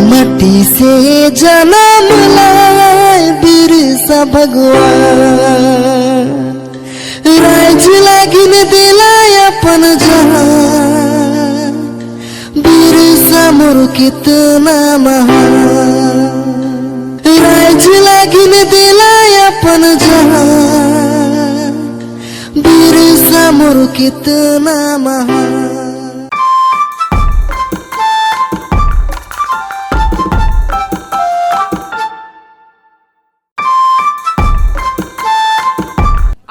मट्टी से जन्म लाए बिरसा भगवान, राज लागिन दिलाय अपन जान, बिरसा मोर कितना महान, राज लागिन दिलाय अपन जान, बिरसा मोर कितना महान।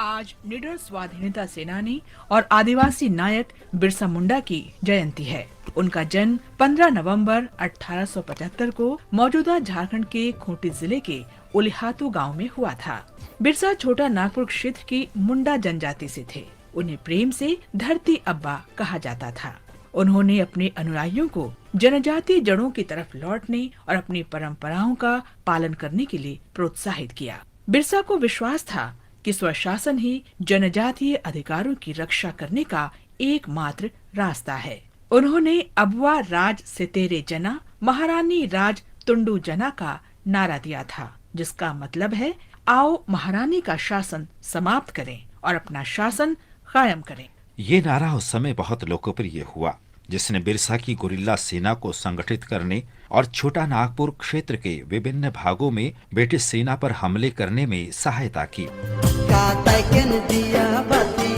आज निडर स्वाधीनता सेनानी और आदिवासी नायक बिरसा मुंडा की जयंती है। उनका जन्म 15 नवंबर 1875 को मौजूदा झारखंड के खूंटी जिले के उलिहातू गांव में हुआ था। बिरसा छोटा नागपुर क्षेत्र की मुंडा जनजाति से थे। उन्हें प्रेम से धरती अब्बा कहा जाता था। उन्होंने अपने अनुयायियों को जनजातीय जड़ों की तरफ लौटने और अपनी परंपराओं का पालन करने के लिए प्रोत्साहित किया। बिरसा को विश्वास था कि स्वशासन ही जनजातीय अधिकारों की रक्षा करने का एकमात्र रास्ता है। उन्होंने अबवा राज सितेरे जना, महारानी राज तुंडू जना का नारा दिया था, जिसका मतलब है आओ महारानी का शासन समाप्त करें और अपना शासन कायम करें। ये नारा उस समय बहुत लोकप्रिय हुआ, जिसने बिरसा की गुरिल्ला सेना को संगठित करने और छोटा नागपुर क्षेत्र के विभिन्न भागों में ब्रिटिश सेना पर हमले करने में सहायता की। दिया बाती,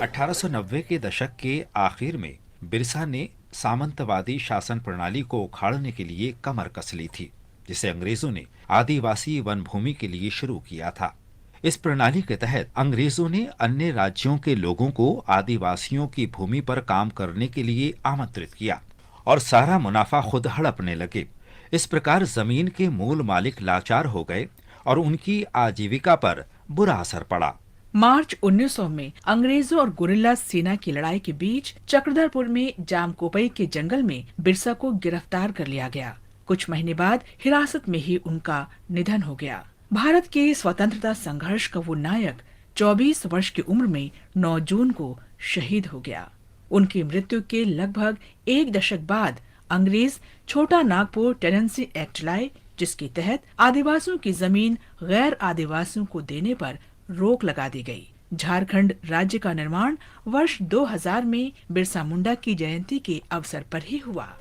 1890 के दशक के आखिर में बिरसा ने सामंतवादी शासन प्रणाली को उखाड़ने के लिए कमर कस ली थी, जिसे अंग्रेजों ने आदिवासी वन भूमि के लिए शुरू किया था। इस प्रणाली के तहत अंग्रेजों ने अन्य राज्यों के लोगों को आदिवासियों की भूमि पर काम करने के लिए आमंत्रित किया और सारा मुनाफा खुद हड़पने लगे। इस प्रकार जमीन के मूल मालिक लाचार हो गए और उनकी आजीविका पर बुरा असर पड़ा। मार्च 1900 में अंग्रेजों और गुरिल्ला सेना की लड़ाई के बीच चक्रधरपुर में जामकोपई के जंगल में बिरसा को गिरफ्तार कर लिया गया। कुछ महीने बाद हिरासत में ही उनका निधन हो गया। भारत के स्वतंत्रता संघर्ष का वो नायक 24 वर्ष की उम्र में 9 जून को शहीद हो गया। उनकी मृत्यु के लगभग एक दशक बाद अंग्रेज छोटा नागपुर टेनेंसी एक्ट लाए, जिसके तहत आदिवासियों की जमीन गैर आदिवासियों को देने पर रोक लगा दी गई। झारखंड राज्य का निर्माण वर्ष 2000 में बिरसा मुंडा की जयंती के अवसर पर ही हुआ।